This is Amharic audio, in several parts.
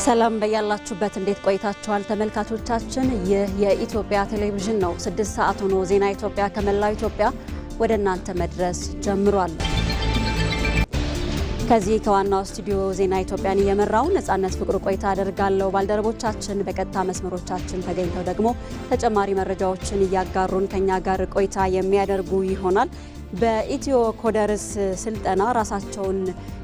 ሰላም በያላችሁበት እንዴት ቆይታችኋል ተመልካቾቻችን? ይህ የኢትዮጵያ ቴሌቪዥን ነው። 6 ሰዓት ሆኖ ዜና ኢትዮጵያ ከመላው ኢትዮጵያ ወደ እናንተ መድረስ ጀምሯል። ከዚህ ከዋናው ስቱዲዮ ዜና ኢትዮጵያን እየመራው ነጻነት ፍቅሩ ቆይታ አደርጋለሁ። ባልደረቦቻችን በቀጥታ መስመሮቻችን ተገኝተው ደግሞ ተጨማሪ መረጃዎችን እያጋሩን ከኛ ጋር ቆይታ የሚያደርጉ ይሆናል። በኢትዮ ኮደርስ ስልጠና ራሳቸውን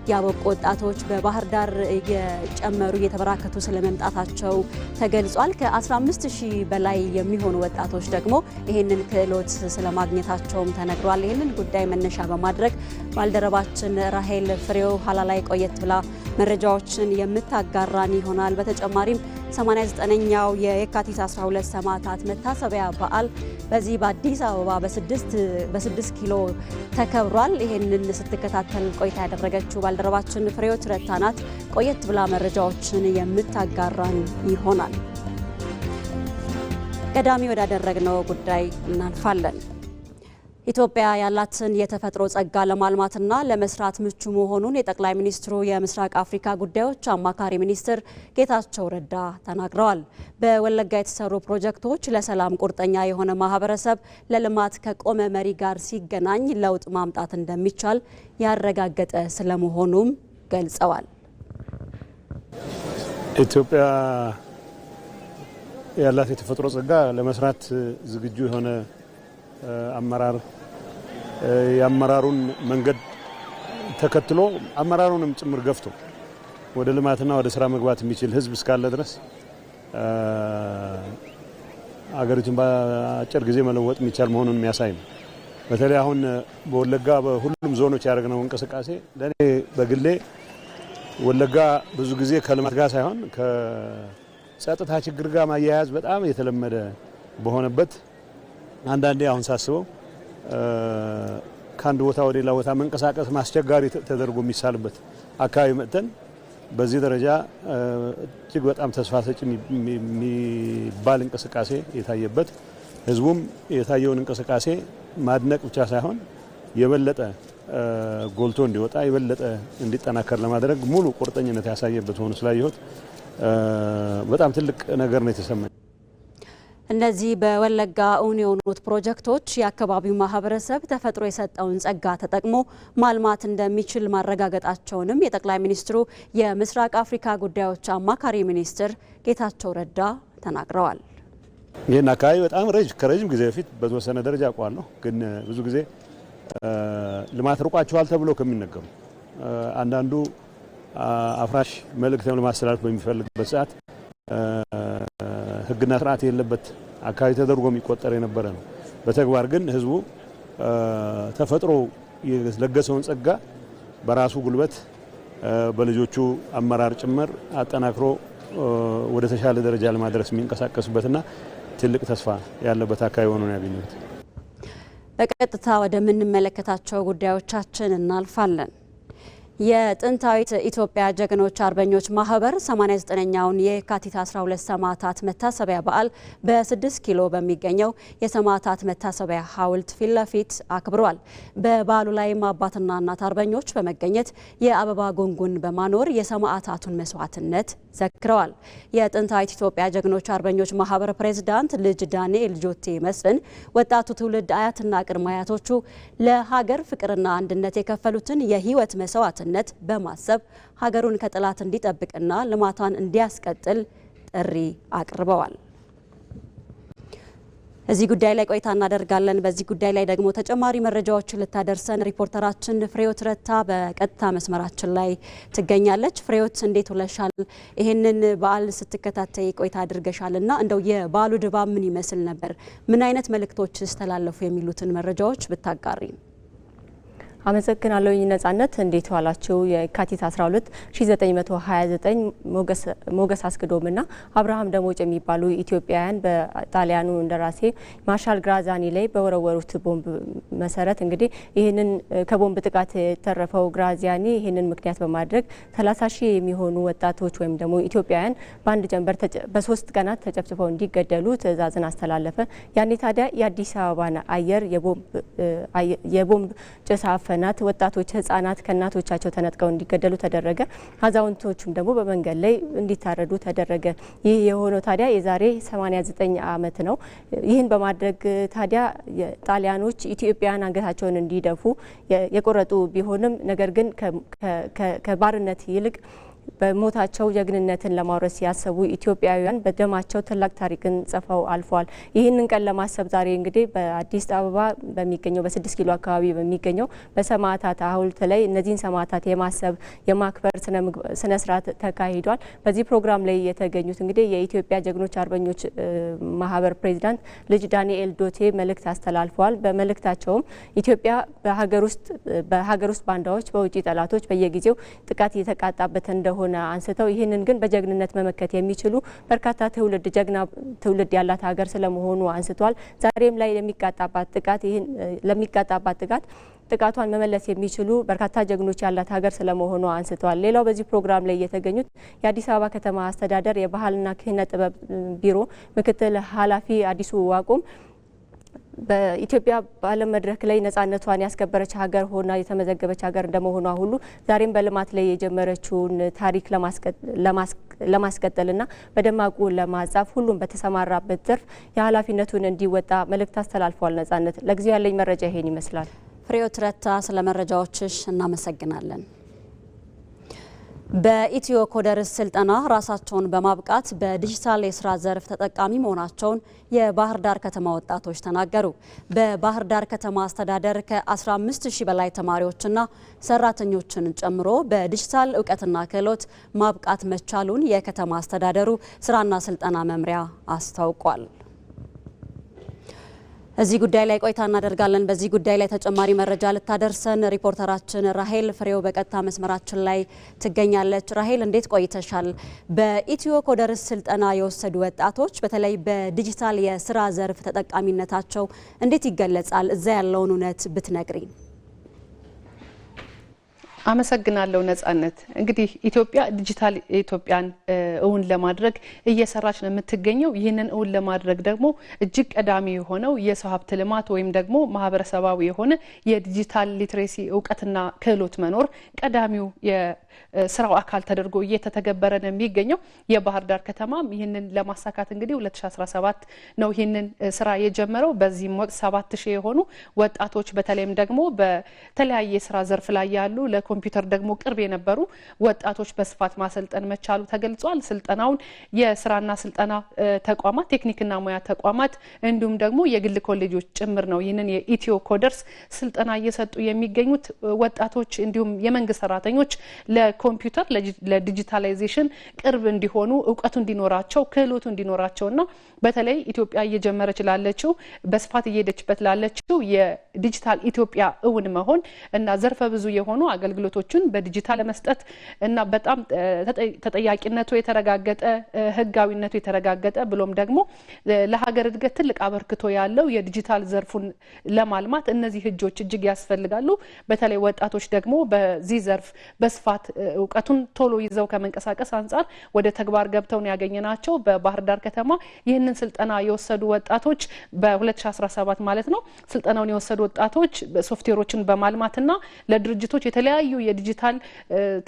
ያበቁ ወጣቶች በባህር ዳር እየጨመሩ እየተበራከቱ ስለመምጣታቸው ተገልጿል። ከ15000 በላይ የሚሆኑ ወጣቶች ደግሞ ይህንን ክህሎት ስለማግኘታቸውም ተነግሯል። ይህንን ጉዳይ መነሻ በማድረግ ባልደረባችን ራሄል ፍሬው ኋላ ላይ ቆየት ብላ መረጃዎችን የምታጋራን ይሆናል። በተጨማሪም 89ኛው የካቲት 12 ሰማዕታት መታሰቢያ በዓል በዚህ በአዲስ አበባ በ6 ኪሎ ተከብሯል። ይህንን ስትከታተል ቆይታ ያደረገችው ባልደረባችን ፍሬዎት ረታናት ቆየት ብላ መረጃዎችን የምታጋራን ይሆናል። ቀዳሚ ወዳደረግነው ጉዳይ እናልፋለን። ኢትዮጵያ ያላትን የተፈጥሮ ጸጋ ለማልማትና ለመስራት ምቹ መሆኑን የጠቅላይ ሚኒስትሩ የምስራቅ አፍሪካ ጉዳዮች አማካሪ ሚኒስትር ጌታቸው ረዳ ተናግረዋል። በወለጋ የተሰሩ ፕሮጀክቶች ለሰላም ቁርጠኛ የሆነ ማህበረሰብ ለልማት ከቆመ መሪ ጋር ሲገናኝ ለውጥ ማምጣት እንደሚቻል ያረጋገጠ ስለመሆኑም ገልጸዋል። ኢትዮጵያ ያላት የተፈጥሮ ጸጋ ለመስራት ዝግጁ የሆነ አመራር የአመራሩን መንገድ ተከትሎ አመራሩንም ጭምር ገፍቶ ወደ ልማትና ወደ ስራ መግባት የሚችል ህዝብ እስካለ ድረስ አገሪቱን በአጭር ጊዜ መለወጥ የሚቻል መሆኑን የሚያሳይ ነው። በተለይ አሁን በወለጋ በሁሉም ዞኖች ያደረግነው እንቅስቃሴ ለኔ በግሌ ወለጋ ብዙ ጊዜ ከልማት ጋር ሳይሆን ከጸጥታ ችግር ጋር ማያያዝ በጣም የተለመደ በሆነበት አንዳንዴ አሁን ሳስበው ከአንድ ቦታ ወደ ሌላ ቦታ መንቀሳቀስ ማስቸጋሪ ተደርጎ የሚሳልበት አካባቢ መጥተን በዚህ ደረጃ እጅግ በጣም ተስፋ ሰጪ የሚባል እንቅስቃሴ የታየበት ህዝቡም የታየውን እንቅስቃሴ ማድነቅ ብቻ ሳይሆን የበለጠ ጎልቶ እንዲወጣ የበለጠ እንዲጠናከር ለማድረግ ሙሉ ቁርጠኝነት ያሳየበት ሆኖ ስላየሁት በጣም ትልቅ ነገር ነው የተሰማኝ። እነዚህ በወለጋ እውን የሆኑት ፕሮጀክቶች የአካባቢው ማህበረሰብ ተፈጥሮ የሰጠውን ጸጋ ተጠቅሞ ማልማት እንደሚችል ማረጋገጣቸውንም የጠቅላይ ሚኒስትሩ የምስራቅ አፍሪካ ጉዳዮች አማካሪ ሚኒስትር ጌታቸው ረዳ ተናግረዋል። ይህን አካባቢ በጣም ከረጅም ጊዜ በፊት በተወሰነ ደረጃ አውቀዋለሁ። ግን ብዙ ጊዜ ልማት ርቋቸዋል ተብሎ ከሚነገሩ አንዳንዱ አፍራሽ መልእክት ለማስተላለፍ በሚፈልግበት ሰዓት ህግና ስርዓት የሌለበት አካባቢ ተደርጎ የሚቆጠር የነበረ ነው። በተግባር ግን ህዝቡ ተፈጥሮ የለገሰውን ጸጋ በራሱ ጉልበት በልጆቹ አመራር ጭምር አጠናክሮ ወደ ተሻለ ደረጃ ለማድረስ የሚንቀሳቀስበትና ትልቅ ተስፋ ያለበት አካባቢ ሆኖ ነው ያገኘሁት። በቀጥታ ወደምንመለከታቸው ጉዳዮቻችን እናልፋለን። የጥንታዊት ኢትዮጵያ ጀግኖች አርበኞች ማህበር 89ኛውን የካቲት 12 ሰማዕታት መታሰቢያ በዓል በ6 ኪሎ በሚገኘው የሰማዕታት መታሰቢያ ሐውልት ፊት ለፊት አክብሯል። በበዓሉ ላይም አባትና እናት አርበኞች በመገኘት የአበባ ጉንጉን በማኖር የሰማዕታቱን መስዋዕትነት ዘክረዋል። የጥንታዊት ኢትዮጵያ ጀግኖች አርበኞች ማህበር ፕሬዝዳንት ልጅ ዳንኤል ጆቴ መስፍን ወጣቱ ትውልድ አያትና ቅድመ አያቶቹ ለሀገር ፍቅርና አንድነት የከፈሉትን የህይወት መስዋዕትነት በማሰብ ሀገሩን ከጠላት እንዲጠብቅና ልማቷን እንዲያስቀጥል ጥሪ አቅርበዋል። እዚህ ጉዳይ ላይ ቆይታ እናደርጋለን። በዚህ ጉዳይ ላይ ደግሞ ተጨማሪ መረጃዎችን ልታደርሰን ሪፖርተራችን ፍሬዎት ረታ በቀጥታ መስመራችን ላይ ትገኛለች። ፍሬዎት እንዴት ውለሻል? ይህንን በዓል ስትከታተይ ቆይታ አድርገሻልና እንደው የበዓሉ ድባብ ምን ይመስል ነበር? ምን አይነት መልእክቶችስ ተላለፉ? የሚሉትን መረጃዎች ብታጋሪ። አመሰግናለሁ ነጻነት። እንዴት ዋላችሁ? የካቲት 12 1929 ሞገስ አስገዶምና አብርሃም ደሞጭ የሚባሉ ኢትዮጵያውያን በጣሊያኑ እንደራሴ ማርሻል ግራዛኒ ላይ በወረወሩት ቦምብ መሰረት እንግዲህ ይህንን ከቦምብ ጥቃት የተረፈው ግራዚያኒ ይህንን ምክንያት በማድረግ 30,000 የሚሆኑ ወጣቶች ወይም ደግሞ ኢትዮጵያውያን በአንድ ጀንበር በ3 ቀናት ተጨፍጭፈው እንዲገደሉ ትዕዛዝን አስተላለፈ። ያኔ ታዲያ የአዲስ አበባን አየር የቦምብ ጭስ መፈናት፣ ወጣቶች ህጻናት ከእናቶቻቸው ተነጥቀው እንዲገደሉ ተደረገ። አዛውንቶቹም ደግሞ በመንገድ ላይ እንዲታረዱ ተደረገ። ይህ የሆነው ታዲያ የዛሬ 89 ዓመት ነው። ይህን በማድረግ ታዲያ ጣሊያኖች ኢትዮጵያን አንገታቸውን እንዲደፉ የቆረጡ ቢሆንም ነገር ግን ከባርነት ይልቅ በሞታቸው ጀግንነትን ለማውረስ ያሰቡ ኢትዮጵያውያን በደማቸው ታላቅ ታሪክን ጽፈው አልፈዋል። ይህንን ቀን ለማሰብ ዛሬ እንግዲህ በአዲስ አበባ በሚገኘው በ6 ኪሎ አካባቢ በሚገኘው በሰማዕታት ሐውልት ላይ እነዚህን ሰማዕታት የማሰብ የማክበር ስነ ስርዓት ተካሂዷል። በዚህ ፕሮግራም ላይ የተገኙት እንግዲህ የኢትዮጵያ ጀግኖች አርበኞች ማህበር ፕሬዚዳንት ልጅ ዳንኤል ዶቴ መልእክት አስተላልፈዋል። በመልእክታቸውም ኢትዮጵያ በሀገር ውስጥ ባንዳዎች፣ በውጭ ጠላቶች በየጊዜው ጥቃት እየተቃጣበት እንደሆነ አንስተው ይህንን ግን በጀግንነት መመከት የሚችሉ በርካታ ጀግና ትውልድ ያላት ሀገር ስለመሆኑ አንስተዋል። ዛሬም ላይ ለሚቃጣባት ጥቃት ጥቃቷን መመለስ የሚችሉ በርካታ ጀግኖች ያላት ሀገር ስለመሆኑ አንስተዋል። ሌላው በዚህ ፕሮግራም ላይ የተገኙት የአዲስ አበባ ከተማ አስተዳደር የባህልና ኪነ ጥበብ ቢሮ ምክትል ኃላፊ አዲሱ ዋቁም በኢትዮጵያ በዓለም መድረክ ላይ ነጻነቷን ያስከበረች ሀገር ሆና የተመዘገበች ሀገር እንደመሆኗ ሁሉ ዛሬም በልማት ላይ የጀመረችውን ታሪክ ለማስቀጠልና በደማቁ ለማጻፍ ሁሉም በተሰማራበት ዘርፍ የኃላፊነቱን እንዲወጣ መልእክት አስተላልፏል። ነጻነት፣ ለጊዜው ያለኝ መረጃ ይሄን ይመስላል። ፍሬዎት ረታ፣ ስለ መረጃዎችሽ እናመሰግናለን። በኢትዮ ኮደርስ ስልጠና ራሳቸውን በማብቃት በዲጂታል የስራ ዘርፍ ተጠቃሚ መሆናቸውን የባህር ዳር ከተማ ወጣቶች ተናገሩ። በባህር ዳር ከተማ አስተዳደር ከ15000 በላይ ተማሪዎችና ሰራተኞችን ጨምሮ በዲጂታል እውቀትና ክህሎት ማብቃት መቻሉን የከተማ አስተዳደሩ ስራና ስልጠና መምሪያ አስታውቋል። እዚህ ጉዳይ ላይ ቆይታ እናደርጋለን። በዚህ ጉዳይ ላይ ተጨማሪ መረጃ ልታደርሰን ሪፖርተራችን ራሄል ፍሬው በቀጥታ መስመራችን ላይ ትገኛለች። ራሄል እንዴት ቆይተሻል? በኢትዮ ኮደርስ ስልጠና የወሰዱ ወጣቶች በተለይ በዲጂታል የስራ ዘርፍ ተጠቃሚነታቸው እንዴት ይገለጻል? እዛ ያለውን እውነት ብትነግሪ። አመሰግናለሁ ነጻነት። እንግዲህ ኢትዮጵያ ዲጂታል ኢትዮጵያን እውን ለማድረግ እየሰራች ነው የምትገኘው። ይህንን እውን ለማድረግ ደግሞ እጅግ ቀዳሚ የሆነው የሰው ሀብት ልማት ወይም ደግሞ ማህበረሰባዊ የሆነ የዲጂታል ሊትሬሲ እውቀትና ክህሎት መኖር ቀዳሚው የስራው አካል ተደርጎ እየተተገበረ ነው የሚገኘው። የባህር ዳር ከተማም ይህንን ለማሳካት እንግዲህ 2017 ነው ይህንን ስራ የጀመረው። በዚህም ወቅት 7000 የሆኑ ወጣቶች በተለይም ደግሞ በተለያየ ስራ ዘርፍ ላይ ያሉ ኮምፒውተር ደግሞ ቅርብ የነበሩ ወጣቶች በስፋት ማሰልጠን መቻሉ ተገልጿል። ስልጠናውን የስራና ስልጠና ተቋማት፣ ቴክኒክና ሙያ ተቋማት እንዲሁም ደግሞ የግል ኮሌጆች ጭምር ነው ይህንን የኢትዮ ኮደርስ ስልጠና እየሰጡ የሚገኙት። ወጣቶች እንዲሁም የመንግስት ሰራተኞች ለኮምፒውተር ለዲጂታላይዜሽን ቅርብ እንዲሆኑ እውቀቱ እንዲኖራቸው ክህሎቱ እንዲኖራቸውና በተለይ ኢትዮጵያ እየጀመረች ላለችው በስፋት እየሄደችበት ላለችው የዲጂታል ኢትዮጵያ እውን መሆን እና ዘርፈ ብዙ የሆኑ አገልግሎቶችን በዲጂታል መስጠት እና በጣም ተጠያቂነቱ የተረጋገጠ ህጋዊነቱ የተረጋገጠ ብሎም ደግሞ ለሀገር እድገት ትልቅ አበርክቶ ያለው የዲጂታል ዘርፉን ለማልማት እነዚህ ህጆች እጅግ ያስፈልጋሉ። በተለይ ወጣቶች ደግሞ በዚህ ዘርፍ በስፋት እውቀቱን ቶሎ ይዘው ከመንቀሳቀስ አንጻር ወደ ተግባር ገብተው ነው ያገኘናቸው። በባህር ዳር ከተማ ይህንን ስልጠና የወሰዱ ወጣቶች በ2017 ማለት ነው ስልጠናውን የወሰዱ ወጣቶች ሶፍትዌሮችን በማልማትና ለድርጅቶች የተለያዩ የዲጂታል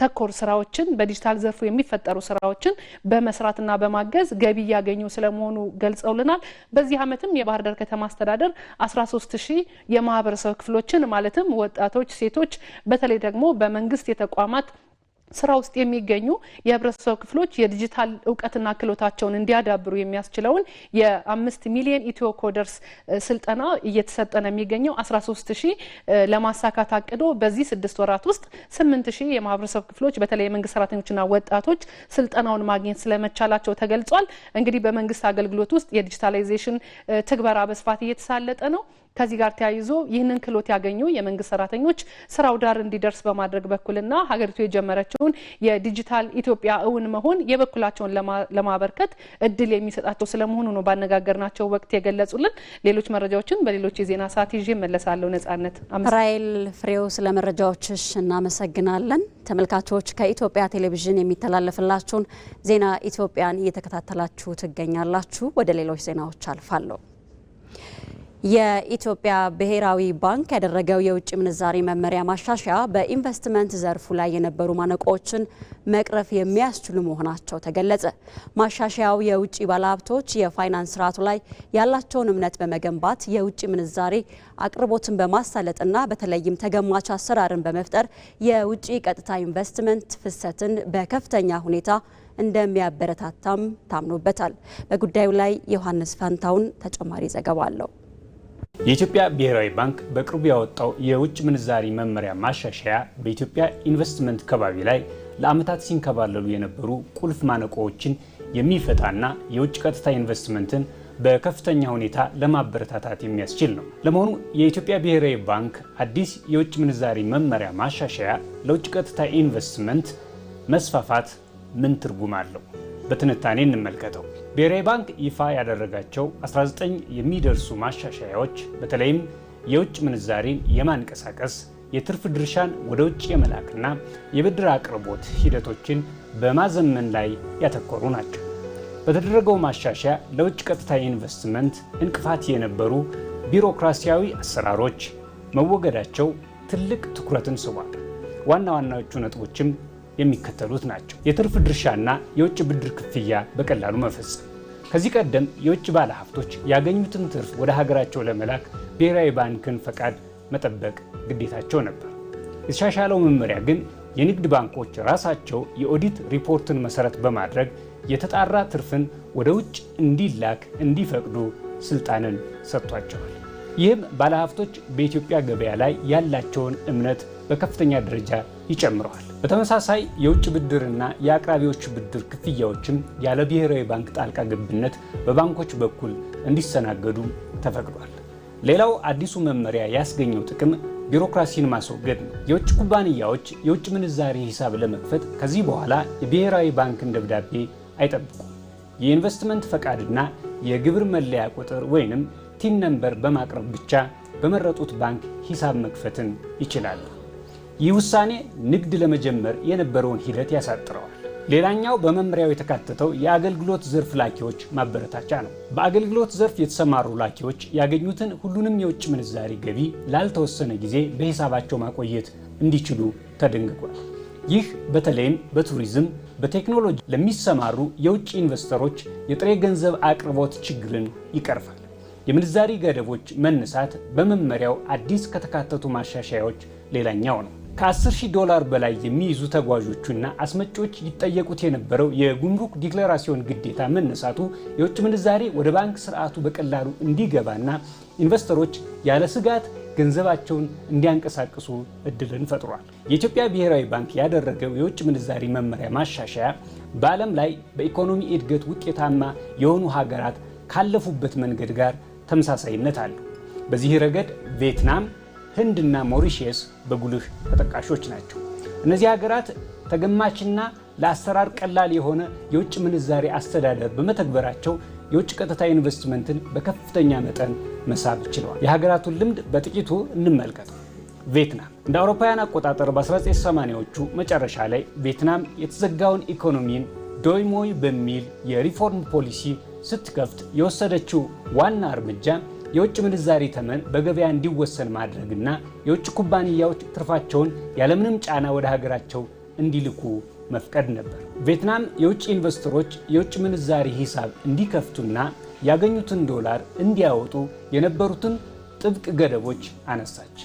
ተኮር ስራዎችን በዲጂታል ዘርፉ የሚፈጠሩ ስራዎችን በመስራትና በማገዝ ገቢ ያገኙ ስለመሆኑ ገልጸውልናል። በዚህ ዓመትም የባህር ዳር ከተማ አስተዳደር 13000 የማህበረሰብ ክፍሎችን ማለትም ወጣቶች፣ ሴቶች በተለይ ደግሞ በመንግስት የተቋማት ስራ ውስጥ የሚገኙ የህብረተሰብ ክፍሎች የዲጂታል እውቀትና ክህሎታቸውን እንዲያዳብሩ የሚያስችለውን የ5 ሚሊዮን ኢትዮ ኮደርስ ስልጠና እየተሰጠ ነው የሚገኘው። 13000 ለማሳካት አቅዶ በዚህ 6 ወራት ውስጥ 8000 የማህበረሰብ ክፍሎች በተለይ የመንግስት ሰራተኞችና ወጣቶች ስልጠናውን ማግኘት ስለመቻላቸው ተገልጿል። እንግዲህ በመንግስት አገልግሎት ውስጥ የዲጂታላይዜሽን ትግበራ በስፋት እየተሳለጠ ነው። ከዚህ ጋር ተያይዞ ይህንን ክህሎት ያገኙ የመንግስት ሰራተኞች ስራው ዳር እንዲደርስ በማድረግ በኩልና ሀገሪቱ የጀመረችውን የዲጂታል ኢትዮጵያ እውን መሆን የበኩላቸውን ለማበርከት እድል የሚሰጣቸው ስለመሆኑ ነው ባነጋገርናቸው ወቅት የገለጹልን። ሌሎች መረጃዎችን በሌሎች የዜና ሰዓት ይዤ መለሳለሁ። ነጻነት ራይል ፍሬው፣ ስለ መረጃዎችሽ እናመሰግናለን። ተመልካቾች ከኢትዮጵያ ቴሌቪዥን የሚተላለፍላችሁን ዜና ኢትዮጵያን እየተከታተላችሁ ትገኛላችሁ። ወደ ሌሎች ዜናዎች አልፋለሁ። የኢትዮጵያ ብሔራዊ ባንክ ያደረገው የውጭ ምንዛሪ መመሪያ ማሻሻያ በኢንቨስትመንት ዘርፉ ላይ የነበሩ ማነቆችን መቅረፍ የሚያስችሉ መሆናቸው ተገለጸ። ማሻሻያው የውጭ ባለሀብቶች የፋይናንስ ስርዓቱ ላይ ያላቸውን እምነት በመገንባት የውጭ ምንዛሪ አቅርቦትን በማሳለጥና በተለይም ተገማች አሰራርን በመፍጠር የውጭ ቀጥታ ኢንቨስትመንት ፍሰትን በከፍተኛ ሁኔታ እንደሚያበረታታም ታምኖበታል። በጉዳዩ ላይ ዮሐንስ ፋንታውን ተጨማሪ ዘገባ አለው። የኢትዮጵያ ብሔራዊ ባንክ በቅርቡ ያወጣው የውጭ ምንዛሪ መመሪያ ማሻሻያ በኢትዮጵያ ኢንቨስትመንት ከባቢ ላይ ለዓመታት ሲንከባለሉ የነበሩ ቁልፍ ማነቆዎችን የሚፈታና የውጭ ቀጥታ ኢንቨስትመንትን በከፍተኛ ሁኔታ ለማበረታታት የሚያስችል ነው። ለመሆኑ የኢትዮጵያ ብሔራዊ ባንክ አዲስ የውጭ ምንዛሪ መመሪያ ማሻሻያ ለውጭ ቀጥታ ኢንቨስትመንት መስፋፋት ምን ትርጉም አለው? በትንታኔ እንመልከተው። ብሔራዊ ባንክ ይፋ ያደረጋቸው 19 የሚደርሱ ማሻሻያዎች በተለይም የውጭ ምንዛሪን የማንቀሳቀስ፣ የትርፍ ድርሻን ወደ ውጭ የመላክና የብድር አቅርቦት ሂደቶችን በማዘመን ላይ ያተኮሩ ናቸው። በተደረገው ማሻሻያ ለውጭ ቀጥታ ኢንቨስትመንት እንቅፋት የነበሩ ቢሮክራሲያዊ አሰራሮች መወገዳቸው ትልቅ ትኩረትን ስቧል። ዋና ዋናዎቹ ነጥቦችም የሚከተሉት ናቸው። የትርፍ ድርሻና የውጭ ብድር ክፍያ በቀላሉ መፈጸም። ከዚህ ቀደም የውጭ ባለሀብቶች ያገኙትን ትርፍ ወደ ሀገራቸው ለመላክ ብሔራዊ ባንክን ፈቃድ መጠበቅ ግዴታቸው ነበር። የተሻሻለው መመሪያ ግን የንግድ ባንኮች ራሳቸው የኦዲት ሪፖርትን መሰረት በማድረግ የተጣራ ትርፍን ወደ ውጭ እንዲላክ እንዲፈቅዱ ስልጣንን ሰጥቷቸዋል። ይህም ባለሀብቶች በኢትዮጵያ ገበያ ላይ ያላቸውን እምነት በከፍተኛ ደረጃ ይጨምረዋል። በተመሳሳይ የውጭ ብድርና የአቅራቢዎች ብድር ክፍያዎችም ያለ ብሔራዊ ባንክ ጣልቃ ገብነት በባንኮች በኩል እንዲሰናገዱ ተፈቅዷል። ሌላው አዲሱ መመሪያ ያስገኘው ጥቅም ቢሮክራሲን ማስወገድ ነው። የውጭ ኩባንያዎች የውጭ ምንዛሪ ሂሳብ ለመክፈት ከዚህ በኋላ የብሔራዊ ባንክን ደብዳቤ አይጠብቁም። የኢንቨስትመንት ፈቃድና የግብር መለያ ቁጥር ወይንም ቲን ነምበር በማቅረብ ብቻ በመረጡት ባንክ ሂሳብ መክፈትን ይችላሉ። ይህ ውሳኔ ንግድ ለመጀመር የነበረውን ሂደት ያሳጥረዋል። ሌላኛው በመመሪያው የተካተተው የአገልግሎት ዘርፍ ላኪዎች ማበረታቻ ነው። በአገልግሎት ዘርፍ የተሰማሩ ላኪዎች ያገኙትን ሁሉንም የውጭ ምንዛሪ ገቢ ላልተወሰነ ጊዜ በሂሳባቸው ማቆየት እንዲችሉ ተደንግጓል። ይህ በተለይም በቱሪዝም፣ በቴክኖሎጂ ለሚሰማሩ የውጭ ኢንቨስተሮች የጥሬ ገንዘብ አቅርቦት ችግርን ይቀርፋል። የምንዛሪ ገደቦች መነሳት በመመሪያው አዲስ ከተካተቱ ማሻሻያዎች ሌላኛው ነው። $10,000 በላይ የሚይዙ ተጓዦችና አስመጪዎች ይጠየቁት የነበረው የጉምሩክ ዲክላራሲዮን ግዴታ መነሳቱ የውጭ ምንዛሬ ወደ ባንክ ስርዓቱ በቀላሉ እንዲገባና ኢንቨስተሮች ያለ ስጋት ገንዘባቸውን እንዲያንቀሳቅሱ እድልን ፈጥሯል። የኢትዮጵያ ብሔራዊ ባንክ ያደረገው የውጭ ምንዛሪ መመሪያ ማሻሻያ በዓለም ላይ በኢኮኖሚ እድገት ውጤታማ የሆኑ ሀገራት ካለፉበት መንገድ ጋር ተመሳሳይነት አለው። በዚህ ረገድ ቪየትናም፣ ህንድና ሞሪሼስ በጉልህ ተጠቃሾች ናቸው። እነዚህ ሀገራት ተገማችና ለአሰራር ቀላል የሆነ የውጭ ምንዛሪ አስተዳደር በመተግበራቸው የውጭ ቀጥታ ኢንቨስትመንትን በከፍተኛ መጠን መሳብ ችለዋል። የሀገራቱን ልምድ በጥቂቱ እንመልከት። ቪየትናም እንደ አውሮፓውያን አቆጣጠር በ1980ዎቹ መጨረሻ ላይ ቪየትናም የተዘጋውን ኢኮኖሚን ዶይሞይ በሚል የሪፎርም ፖሊሲ ስትከፍት የወሰደችው ዋና እርምጃ የውጭ ምንዛሪ ተመን በገበያ እንዲወሰን ማድረግና የውጭ ኩባንያዎች ትርፋቸውን ያለምንም ጫና ወደ ሀገራቸው እንዲልኩ መፍቀድ ነበር። ቪየትናም የውጭ ኢንቨስተሮች የውጭ ምንዛሪ ሂሳብ እንዲከፍቱና ያገኙትን ዶላር እንዲያወጡ የነበሩትን ጥብቅ ገደቦች አነሳች።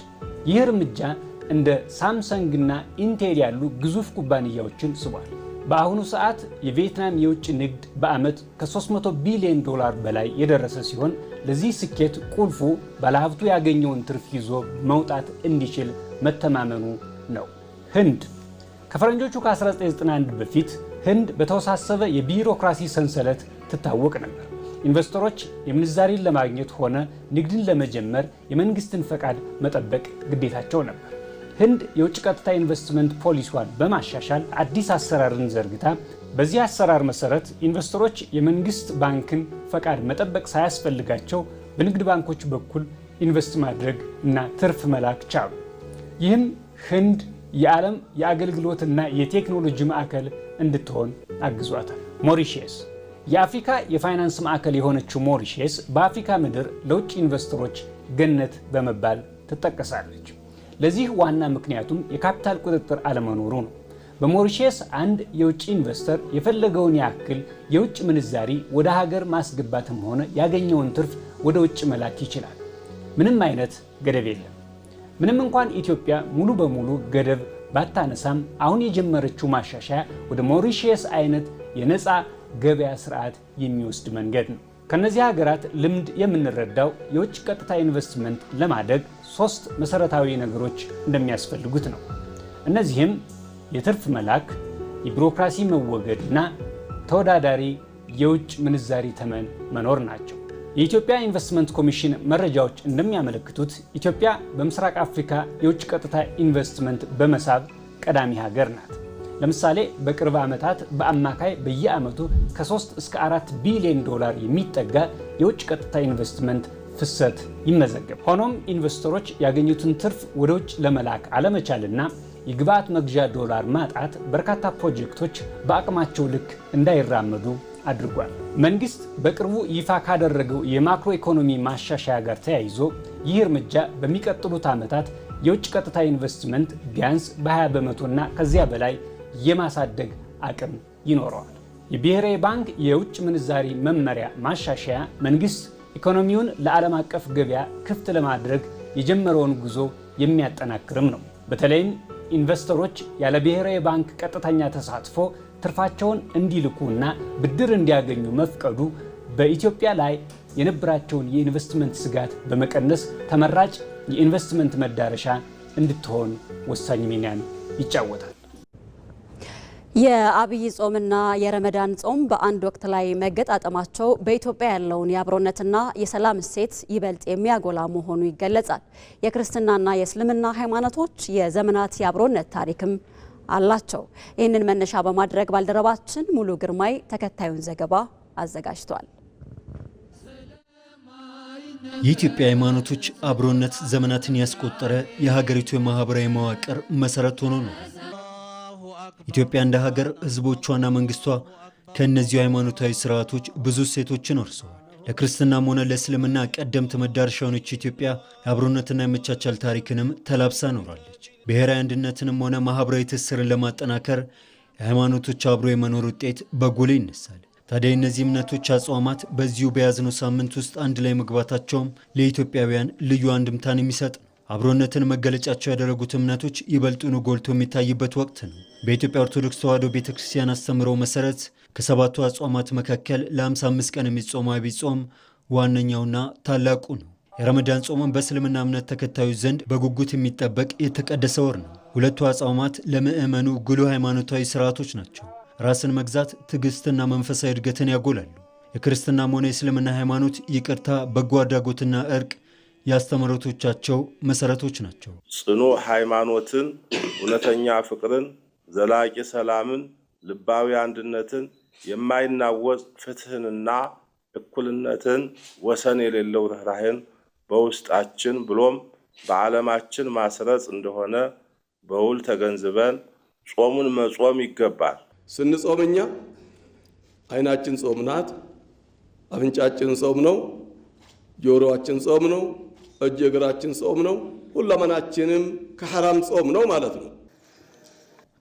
ይህ እርምጃ እንደ ሳምሰንግና ኢንቴል ያሉ ግዙፍ ኩባንያዎችን ስቧል። በአሁኑ ሰዓት የቪየትናም የውጭ ንግድ በዓመት ከ$300 ቢሊዮን በላይ የደረሰ ሲሆን ለዚህ ስኬት ቁልፉ ባለሀብቱ ያገኘውን ትርፍ ይዞ መውጣት እንዲችል መተማመኑ ነው። ህንድ ከፈረንጆቹ ከ1991 በፊት ህንድ በተወሳሰበ የቢሮክራሲ ሰንሰለት ትታወቅ ነበር። ኢንቨስተሮች የምንዛሪን ለማግኘት ሆነ ንግድን ለመጀመር የመንግስትን ፈቃድ መጠበቅ ግዴታቸው ነበር። ህንድ የውጭ ቀጥታ ኢንቨስትመንት ፖሊሲዋን በማሻሻል አዲስ አሰራርን ዘርግታ በዚህ አሰራር መሰረት ኢንቨስተሮች የመንግስት ባንክን ፈቃድ መጠበቅ ሳያስፈልጋቸው በንግድ ባንኮች በኩል ኢንቨስት ማድረግ እና ትርፍ መላክ ቻሉ። ይህም ህንድ የዓለም የአገልግሎትና የቴክኖሎጂ ማዕከል እንድትሆን አግዟታል። ሞሪሼስ የአፍሪካ የፋይናንስ ማዕከል የሆነችው ሞሪሼስ በአፍሪካ ምድር ለውጭ ኢንቨስተሮች ገነት በመባል ትጠቀሳለች። ለዚህ ዋና ምክንያቱም የካፒታል ቁጥጥር አለመኖሩ ነው። በሞሪሼስ አንድ የውጭ ኢንቨስተር የፈለገውን ያክል የውጭ ምንዛሪ ወደ ሀገር ማስገባትም ሆነ ያገኘውን ትርፍ ወደ ውጭ መላክ ይችላል። ምንም አይነት ገደብ የለም። ምንም እንኳን ኢትዮጵያ ሙሉ በሙሉ ገደብ ባታነሳም አሁን የጀመረችው ማሻሻያ ወደ ሞሪሼስ አይነት የነፃ ገበያ ስርዓት የሚወስድ መንገድ ነው። ከነዚህ ሀገራት ልምድ የምንረዳው የውጭ ቀጥታ ኢንቨስትመንት ለማደግ 3 መሰረታዊ ነገሮች እንደሚያስፈልጉት ነው። እነዚህም የትርፍ መላክ፣ የቢሮክራሲ መወገድና ተወዳዳሪ የውጭ ምንዛሪ ተመን መኖር ናቸው። የኢትዮጵያ ኢንቨስትመንት ኮሚሽን መረጃዎች እንደሚያመለክቱት ኢትዮጵያ በምስራቅ አፍሪካ የውጭ ቀጥታ ኢንቨስትመንት በመሳብ ቀዳሚ ሀገር ናት። ለምሳሌ በቅርብ ዓመታት በአማካይ በየዓመቱ ከ3 እስከ 4 ቢሊዮን ዶላር የሚጠጋ የውጭ ቀጥታ ኢንቨስትመንት ፍሰት ይመዘገብ። ሆኖም ኢንቨስተሮች ያገኙትን ትርፍ ወደ ውጭ ለመላክ አለመቻልና የግብዓት መግዣ ዶላር ማጣት በርካታ ፕሮጀክቶች በአቅማቸው ልክ እንዳይራመዱ አድርጓል። መንግስት በቅርቡ ይፋ ካደረገው የማክሮ ኢኮኖሚ ማሻሻያ ጋር ተያይዞ ይህ እርምጃ በሚቀጥሉት ዓመታት የውጭ ቀጥታ ኢንቨስትመንት ቢያንስ በ20 በመቶና ከዚያ በላይ የማሳደግ አቅም ይኖረዋል። የብሔራዊ ባንክ የውጭ ምንዛሪ መመሪያ ማሻሻያ መንግስት ኢኮኖሚውን ለዓለም አቀፍ ገበያ ክፍት ለማድረግ የጀመረውን ጉዞ የሚያጠናክርም ነው። በተለይም ኢንቨስተሮች ያለ ብሔራዊ ባንክ ቀጥተኛ ተሳትፎ ትርፋቸውን እንዲልኩና ብድር እንዲያገኙ መፍቀዱ በኢትዮጵያ ላይ የነበራቸውን የኢንቨስትመንት ስጋት በመቀነስ ተመራጭ የኢንቨስትመንት መዳረሻ እንድትሆን ወሳኝ ሚናን ይጫወታል። የአብይ ጾምና የረመዳን ጾም በአንድ ወቅት ላይ መገጣጠማቸው በኢትዮጵያ ያለውን የአብሮነትና የሰላም እሴት ይበልጥ የሚያጎላ መሆኑ ይገለጻል። የክርስትናና የእስልምና ሃይማኖቶች የዘመናት የአብሮነት ታሪክም አላቸው። ይህንን መነሻ በማድረግ ባልደረባችን ሙሉ ግርማይ ተከታዩን ዘገባ አዘጋጅቷል። የኢትዮጵያ ሃይማኖቶች አብሮነት ዘመናትን ያስቆጠረ የሀገሪቱ የማህበራዊ መዋቅር መሰረት ሆኖ ነው። ኢትዮጵያ እንደ ሀገር ህዝቦቿና መንግስቷ ከእነዚህ ሃይማኖታዊ ስርዓቶች ብዙ እሴቶችን ወርሰዋል። ለክርስትናም ሆነ ለእስልምና ቀደምት መዳረሻ የሆነች ኢትዮጵያ የአብሮነትና የመቻቻል ታሪክንም ተላብሳ ኖራለች። ብሔራዊ አንድነትንም ሆነ ማህበራዊ ትስስርን ለማጠናከር የሃይማኖቶች አብሮ የመኖር ውጤት በጎላ ይነሳል። ታዲያ እነዚህ እምነቶች አጽዋማት በዚሁ በያዝነው ሳምንት ውስጥ አንድ ላይ መግባታቸውም ለኢትዮጵያውያን ልዩ አንድምታን የሚሰጥ ነው። አብሮነትን መገለጫቸው ያደረጉት እምነቶች ይበልጡኑ ጎልቶ የሚታይበት ወቅት ነው። በኢትዮጵያ ኦርቶዶክስ ተዋሕዶ ቤተክርስቲያን አስተምሮ መሰረት ከሰባቱ አጽዋማት መካከል ለ55 ቀን የሚጾመው አብይ ጾም ዋነኛውና ታላቁ ነው። የረመዳን ጾምን በእስልምና እምነት ተከታዮች ዘንድ በጉጉት የሚጠበቅ የተቀደሰ ወር ነው። ሁለቱ አጽዋማት ለምዕመኑ ጉልህ ሃይማኖታዊ ስርዓቶች ናቸው። ራስን መግዛት፣ ትዕግስትና መንፈሳዊ እድገትን ያጎላሉ። የክርስትናም ሆነ የእስልምና ሃይማኖት ይቅርታ፣ በጎ አድራጎትና እርቅ የአስተምህሮቶቻቸው መሰረቶች ናቸው። ጽኑ ሃይማኖትን፣ እውነተኛ ፍቅርን፣ ዘላቂ ሰላምን፣ ልባዊ አንድነትን፣ የማይናወጽ ፍትህንና እኩልነትን፣ ወሰን የሌለው ርህራሄን በውስጣችን ብሎም በዓለማችን ማስረጽ እንደሆነ በውል ተገንዝበን ጾሙን መጾም ይገባል። ስንጾምኛ አይናችን ጾም ናት፣ አፍንጫችን ጾም ነው፣ ጆሮአችን ጾም ነው፣ እጅ እግራችን ጾም ነው፣ ሁለመናችንም ከሐራም ጾም ነው ማለት ነው።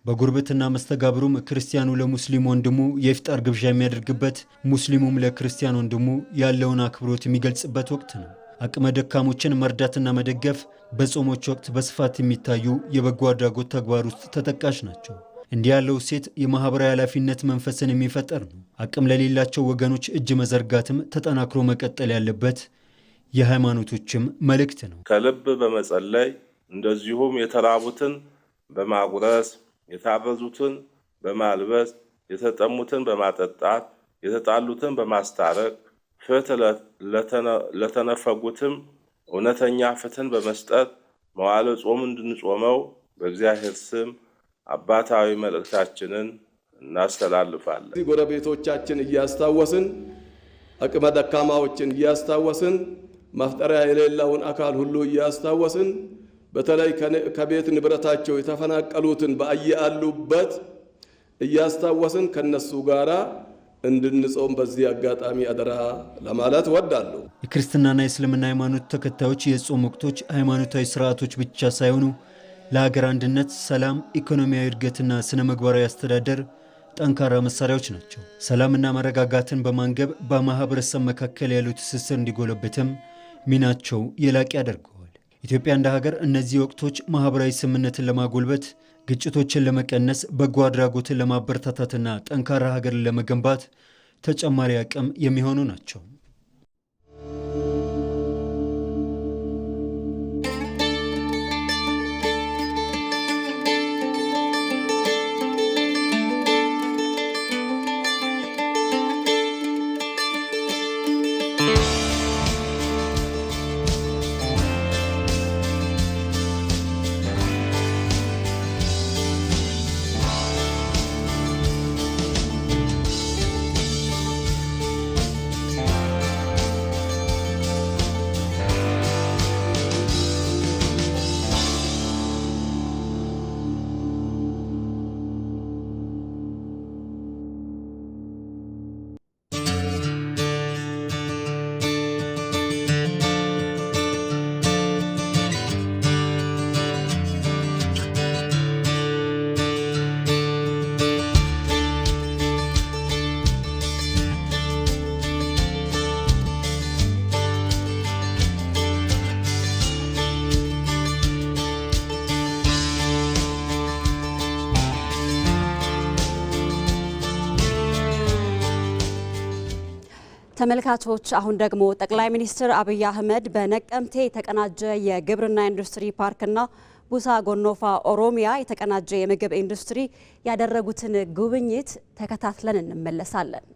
በጉርብትና መስተጋብሩም ክርስቲያኑ ለሙስሊም ወንድሙ የኢፍጣር ግብዣ የሚያደርግበት፣ ሙስሊሙም ለክርስቲያን ወንድሙ ያለውን አክብሮት የሚገልጽበት ወቅት ነው። አቅመ ደካሞችን መርዳትና መደገፍ በጾሞች ወቅት በስፋት የሚታዩ የበጎ አድራጎት ተግባር ውስጥ ተጠቃሽ ናቸው። እንዲህ ያለው ሴት የማህበራዊ ኃላፊነት መንፈስን የሚፈጠር ነው። አቅም ለሌላቸው ወገኖች እጅ መዘርጋትም ተጠናክሮ መቀጠል ያለበት የሃይማኖቶችም መልእክት ነው። ከልብ በመጸለይ እንደዚሁም የተራቡትን በማጉረስ፣ የታረዙትን በማልበስ፣ የተጠሙትን በማጠጣት፣ የተጣሉትን በማስታረቅ፣ ፍትህ ለተነፈጉትም እውነተኛ ፍትህን በመስጠት መዋዕለ ጾም እንድንጾመው በእግዚአብሔር ስም አባታዊ መልእክታችንን እናስተላልፋለን። ጎረቤቶቻችን እያስታወስን፣ አቅመ ደካማዎችን እያስታወስን፣ ማፍጠሪያ የሌለውን አካል ሁሉ እያስታወስን፣ በተለይ ከቤት ንብረታቸው የተፈናቀሉትን በየአሉበት እያስታወስን ከነሱ ጋራ እንድንጾም በዚህ አጋጣሚ አደራ ለማለት ወዳለሁ። የክርስትናና የእስልምና ሃይማኖት ተከታዮች የጾም ወቅቶች ሃይማኖታዊ ስርዓቶች ብቻ ሳይሆኑ ለሀገር አንድነት፣ ሰላም፣ ኢኮኖሚያዊ እድገትና ስነ ምግባራዊ አስተዳደር ጠንካራ መሳሪያዎች ናቸው። ሰላምና መረጋጋትን በማንገብ በማህበረሰብ መካከል ያለው ትስስር እንዲጎለብትም ሚናቸው የላቅ ያደርገዋል። ኢትዮጵያ እንደ ሀገር እነዚህ ወቅቶች ማህበራዊ ስምምነትን ለማጎልበት፣ ግጭቶችን ለመቀነስ፣ በጎ አድራጎትን ለማበረታታትና ጠንካራ ሀገርን ለመገንባት ተጨማሪ አቅም የሚሆኑ ናቸው። ተመልካቾች አሁን ደግሞ ጠቅላይ ሚኒስትር አብይ አህመድ በነቀምቴ የተቀናጀ የግብርና ኢንዱስትሪ ፓርክና ቡሳ ጎኖፋ ኦሮሚያ የተቀናጀ የምግብ ኢንዱስትሪ ያደረጉትን ጉብኝት ተከታትለን እንመለሳለን።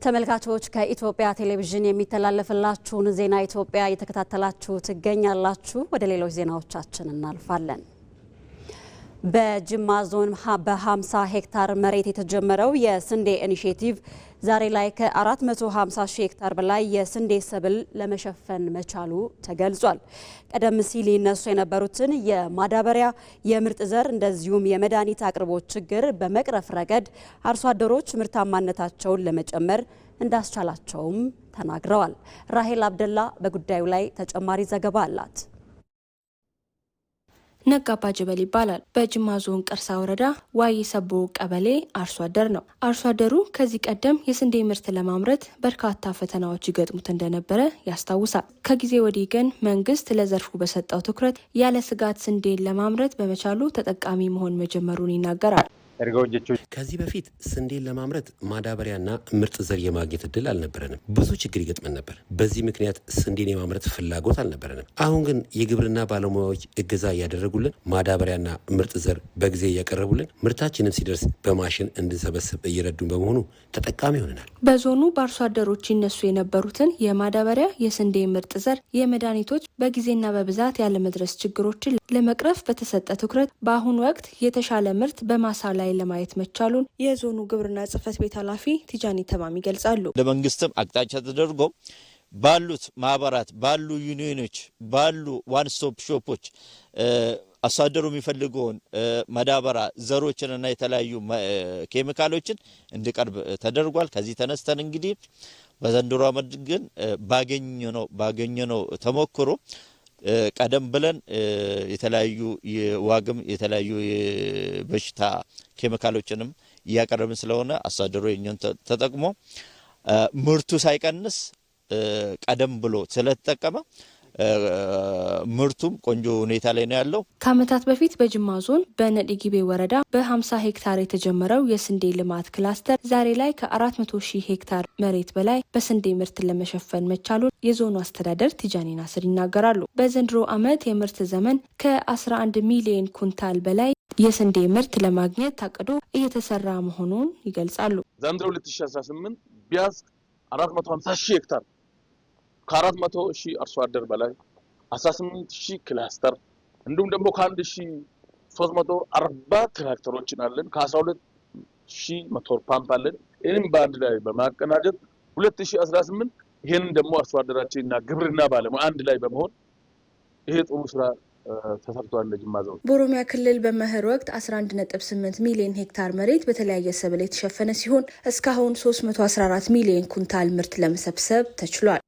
ተመልካቾች ከኢትዮጵያ ቴሌቪዥን የሚተላለፍላችሁን ዜና ኢትዮጵያ እየተከታተላችሁ ትገኛላችሁ። ወደ ሌሎች ዜናዎቻችን እናልፋለን። በጅማ ዞን በ50 ሄክታር መሬት የተጀመረው የስንዴ ኢኒሼቲቭ ዛሬ ላይ ከ450 ሺህ ሄክታር በላይ የስንዴ ሰብል ለመሸፈን መቻሉ ተገልጿል። ቀደም ሲል ይነሱ የነበሩትን የማዳበሪያ፣ የምርጥ ዘር እንደዚሁም የመድኃኒት አቅርቦት ችግር በመቅረፍ ረገድ አርሶ አደሮች ምርታማነታቸውን ለመጨመር እንዳስቻላቸውም ተናግረዋል። ራሄል አብደላ በጉዳዩ ላይ ተጨማሪ ዘገባ አላት። ነጋባ ጀበል ይባላል። በጅማ ዞን ቀርሳ ወረዳ ዋይ ሰቦ ቀበሌ አርሶ አደር ነው። አርሶ አደሩ ከዚህ ቀደም የስንዴ ምርት ለማምረት በርካታ ፈተናዎች ይገጥሙት እንደነበረ ያስታውሳል። ከጊዜ ወዲህ ግን መንግስት ለዘርፉ በሰጠው ትኩረት ያለ ስጋት ስንዴን ለማምረት በመቻሉ ተጠቃሚ መሆን መጀመሩን ይናገራል። ከዚህ በፊት ስንዴን ለማምረት ማዳበሪያና ምርጥ ዘር የማግኘት እድል አልነበረንም። ብዙ ችግር ይገጥመን ነበር። በዚህ ምክንያት ስንዴን የማምረት ፍላጎት አልነበረንም። አሁን ግን የግብርና ባለሙያዎች እገዛ እያደረጉልን ማዳበሪያና ምርጥ ዘር በጊዜ እያቀረቡልን ምርታችንም ሲደርስ በማሽን እንድንሰበስብ እየረዱን በመሆኑ ተጠቃሚ ሆነናል። በዞኑ በአርሶ አደሮች ይነሱ የነበሩትን የማዳበሪያ፣ የስንዴ ምርጥ ዘር፣ የመድኃኒቶች በጊዜና በብዛት ያለመድረስ ችግሮችን ለመቅረፍ በተሰጠ ትኩረት በአሁኑ ወቅት የተሻለ ምርት በማሳ ላይ ለማየት መቻሉን የዞኑ ግብርና ጽሕፈት ቤት ኃላፊ ቲጃኒ ተማም ይገልጻሉ። ለመንግስትም አቅጣጫ ተደርጎ ባሉት ማህበራት፣ ባሉ ዩኒዮኖች፣ ባሉ ዋን ስቶፕ ሾፖች አርሶ አደሩ የሚፈልገውን ማዳበሪያ፣ ዘሮችንና የተለያዩ ኬሚካሎችን እንዲቀርብ ተደርጓል። ከዚህ ተነስተን እንግዲህ በዘንድሮ ዓመት ግን ባገኘነው ተሞክሮ ቀደም ብለን የተለያዩ የዋግም የተለያዩ የበሽታ ኬሚካሎችንም እያቀረብን ስለሆነ አርሶ አደሩ የኛን ተጠቅሞ ምርቱ ሳይቀንስ ቀደም ብሎ ስለተጠቀመ ምርቱም ቆንጆ ሁኔታ ላይ ነው ያለው። ከዓመታት በፊት በጅማ ዞን በነዲጊቤ ወረዳ በ50 ሄክታር የተጀመረው የስንዴ ልማት ክላስተር ዛሬ ላይ ከ400 ሺህ ሄክታር መሬት በላይ በስንዴ ምርት ለመሸፈን መቻሉን የዞኑ አስተዳደር ቲጃኒ ናስር ይናገራሉ። በዘንድሮ ዓመት የምርት ዘመን ከ11 ሚሊዮን ኩንታል በላይ የስንዴ ምርት ለማግኘት ታቅዶ እየተሰራ መሆኑን ይገልጻሉ። ዘንድሮ 2018 ቢያንስ 450 ሺህ ሄክታር ከ400 ሺህ አርሶ አደር በላይ 18 ሺህ ክላስተር እንዲሁም ደግሞ ከ1340 ትራክተሮችን አለን። ከ12 ሺህ ሞተር ፓምፕ አለን። ይህንም በአንድ ላይ በማቀናጀት 2018 ይህንን ደግሞ አርሶ አደራችንና ግብርና ባለሙያ አንድ ላይ በመሆን ይሄ ጥሩ ስራ ተሰርቷል። ጅማ ዞን በኦሮሚያ ክልል በመኸር ወቅት 11.8 ሚሊዮን ሄክታር መሬት በተለያየ ሰብል የተሸፈነ ሲሆን እስካሁን 314 ሚሊዮን ኩንታል ምርት ለመሰብሰብ ተችሏል።